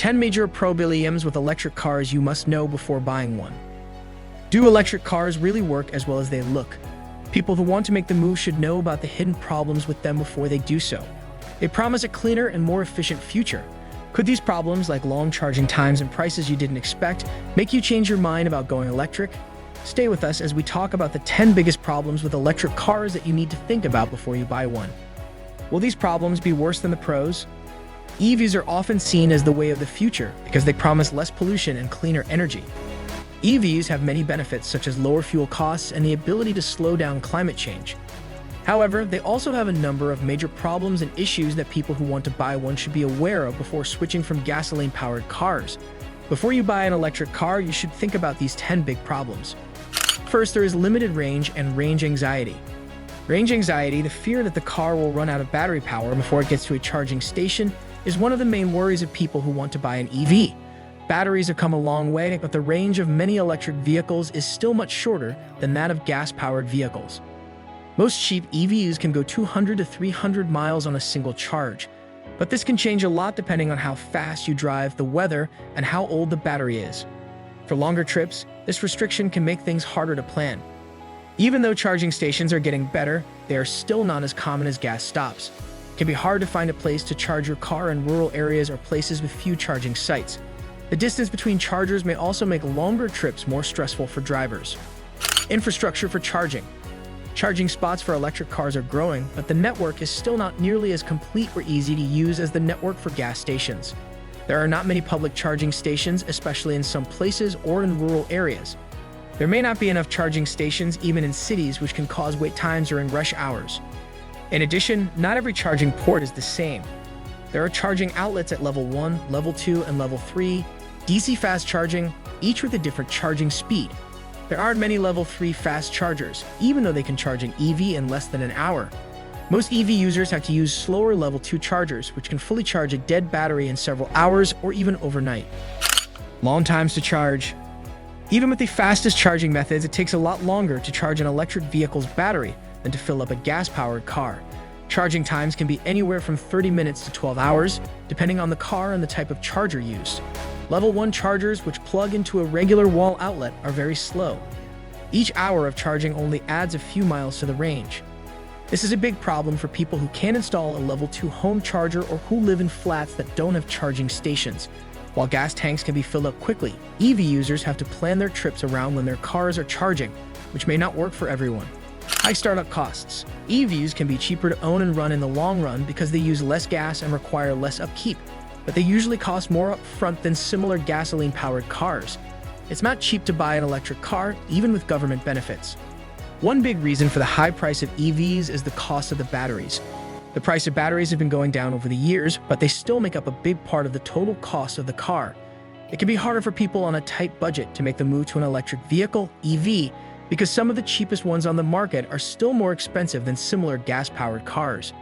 10 major problems with electric cars you must know before buying one. Do electric cars really work as well as they look? People who want to make the move should know about the hidden problems with them before they do so. They promise a cleaner and more efficient future. Could these problems, like long charging times and prices you didn't expect, make you change your mind about going electric? Stay with us as we talk about the 10 biggest problems with electric cars that you need to think about before you buy one. Will these problems be worse than the pros? EVs are often seen as the way of the future because they promise less pollution and cleaner energy. EVs have many benefits such as lower fuel costs and the ability to slow down climate change. However, they also have a number of major problems and issues that people who want to buy one should be aware of before switching from gasoline-powered cars. Before you buy an electric car, you should think about these 10 big problems. First, there is limited range and range anxiety. Range anxiety, the fear that the car will run out of battery power before it gets to a charging station, is one of the main worries of people who want to buy an EV. Batteries have come a long way, but the range of many electric vehicles is still much shorter than that of gas-powered vehicles. Most cheap EVs can go 200 to 300 miles on a single charge, but this can change a lot depending on how fast you drive, the weather, and how old the battery is. For longer trips, this restriction can make things harder to plan. Even though charging stations are getting better, they are still not as common as gas stops. It can be hard to find a place to charge your car in rural areas or places with few charging sites. The distance between chargers may also make longer trips more stressful for drivers. Infrastructure for charging. Charging spots for electric cars are growing, but the network is still not nearly as complete or easy to use as the network for gas stations. There are not many public charging stations, especially in some places or in rural areas. There may not be enough charging stations even in cities, which can cause wait times during rush hours. In addition, not every charging port is the same. There are charging outlets at level 1, level 2, and level 3, DC fast charging, each with a different charging speed. There aren't many level 3 fast chargers, even though they can charge an EV in less than an hour. Most EV users have to use slower level 2 chargers, which can fully charge a dead battery in several hours or even overnight. Long times to charge. Even with the fastest charging methods, it takes a lot longer to charge an electric vehicle's battery than to fill up a gas-powered car. Charging times can be anywhere from 30 minutes to 12 hours, depending on the car and the type of charger used. Level 1 chargers, which plug into a regular wall outlet, are very slow. Each hour of charging only adds a few miles to the range. This is a big problem for people who can't install a level 2 home charger or who live in flats that don't have charging stations. While gas tanks can be filled up quickly, EV users have to plan their trips around when their cars are charging, which may not work for everyone. High startup costs. EVs can be cheaper to own and run in the long run because they use less gas and require less upkeep, but they usually cost more upfront than similar gasoline-powered cars. It's not cheap to buy an electric car, even with government benefits. One big reason for the high price of EVs is the cost of the batteries. The price of batteries have been going down over the years, but they still make up a big part of the total cost of the car. It can be harder for people on a tight budget to make the move to an electric vehicle, EV, because some of the cheapest ones on the market are still more expensive than similar gas-powered cars.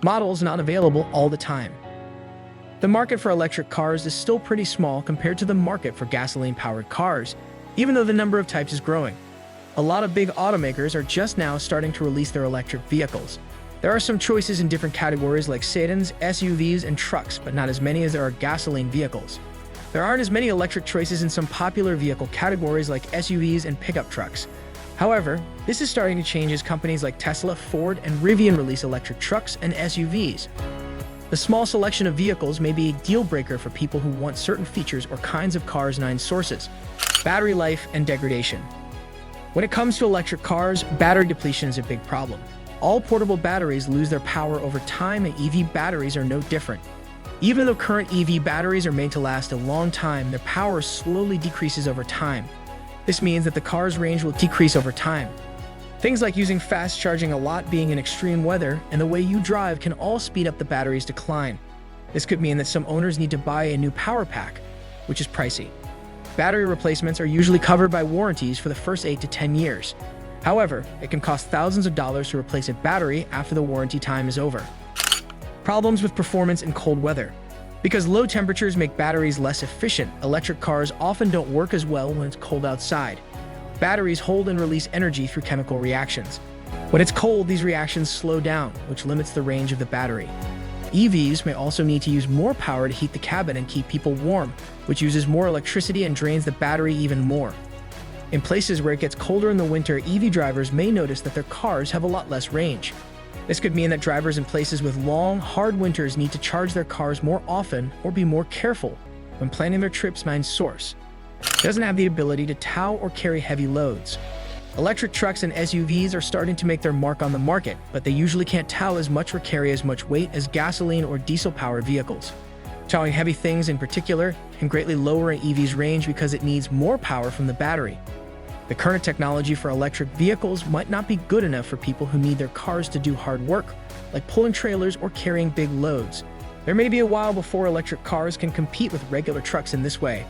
Models not available all the time. The market for electric cars is still pretty small compared to the market for gasoline-powered cars, even though the number of types is growing. A lot of big automakers are just now starting to release their electric vehicles. There are some choices in different categories like sedans, SUVs, and trucks, but not as many as there are gasoline vehicles. There aren't as many electric choices in some popular vehicle categories like SUVs and pickup trucks. However, this is starting to change as companies like Tesla, Ford, and Rivian release electric trucks and SUVs. The small selection of vehicles may be a deal breaker for people who want certain features or kinds of cars. 9 sources. Battery life and degradation. When it comes to electric cars, battery depletion is a big problem. All portable batteries lose their power over time, and EV batteries are no different. Even though current EV batteries are made to last a long time, their power slowly decreases over time. This means that the car's range will decrease over time. Things like using fast charging a lot, being in extreme weather, and the way you drive can all speed up the battery's decline. This could mean that some owners need to buy a new power pack, which is pricey. Battery replacements are usually covered by warranties for the first 8 to 10 years. However, it can cost thousands of dollars to replace a battery after the warranty time is over. Problems with performance in cold weather. Because low temperatures make batteries less efficient, electric cars often don't work as well when it's cold outside. Batteries hold and release energy through chemical reactions. When it's cold, these reactions slow down, which limits the range of the battery. EVs may also need to use more power to heat the cabin and keep people warm, which uses more electricity and drains the battery even more. In places where it gets colder in the winter, EV drivers may notice that their cars have a lot less range. This could mean that drivers in places with long, hard winters need to charge their cars more often or be more careful when planning their trips. Main source doesn't have the ability to tow or carry heavy loads. Electric trucks and SUVs are starting to make their mark on the market, but they usually can't tow as much or carry as much weight as gasoline or diesel-powered vehicles. Towing heavy things in particular can greatly lower an EV's range because it needs more power from the battery. The current technology for electric vehicles might not be good enough for people who need their cars to do hard work, like pulling trailers or carrying big loads. There may be a while before electric cars can compete with regular trucks in this way.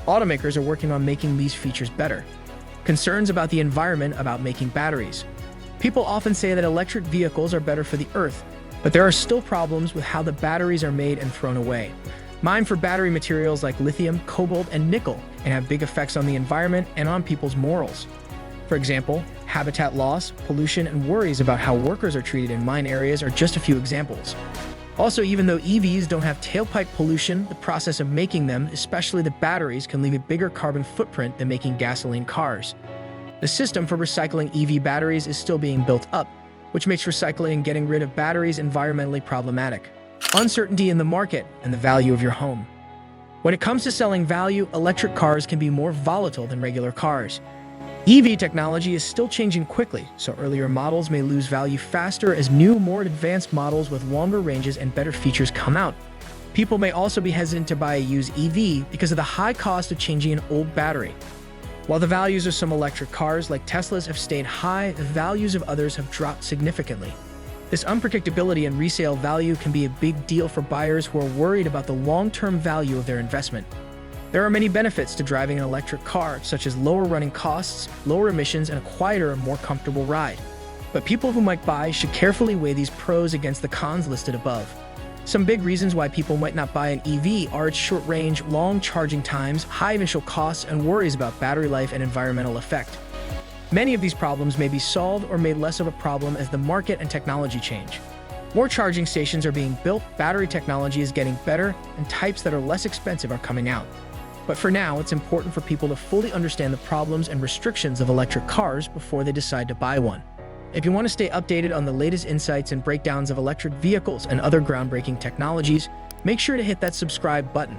Automakers are working on making these features better. Concerns about the environment about making batteries. People often say that electric vehicles are better for the earth, but there are still problems with how the batteries are made and thrown away. Mined for battery materials like lithium, cobalt, and nickel can have big effects on the environment and on people's morals. For example, habitat loss, pollution, and worries about how workers are treated in mine areas are just a few examples. Also, even though EVs don't have tailpipe pollution, the process of making them, especially the batteries, can leave a bigger carbon footprint than making gasoline cars. The system for recycling EV batteries is still being built up, which makes recycling and getting rid of batteries environmentally problematic. Uncertainty in the market and the value of your home. When it comes to selling value, electric cars can be more volatile than regular cars. EV technology is still changing quickly, so earlier models may lose value faster as new, more advanced models with longer ranges and better features come out. People may also be hesitant to buy a used EV because of the high cost of changing an old battery. While the values of some electric cars, like Tesla's, have stayed high, the values of others have dropped significantly. This unpredictability in resale value can be a big deal for buyers who are worried about the long-term value of their investment. There are many benefits to driving an electric car, such as lower running costs, lower emissions, and a quieter and more comfortable ride. But people who might buy should carefully weigh these pros against the cons listed above. Some big reasons why people might not buy an EV are its short range, long charging times, high initial costs, and worries about battery life and environmental effect. Many of these problems may be solved or made less of a problem as the market and technology change. More charging stations are being built, battery technology is getting better, and types that are less expensive are coming out. But for now, it's important for people to fully understand the problems and restrictions of electric cars before they decide to buy one. If you want to stay updated on the latest insights and breakdowns of electric vehicles and other groundbreaking technologies, make sure to hit that subscribe button.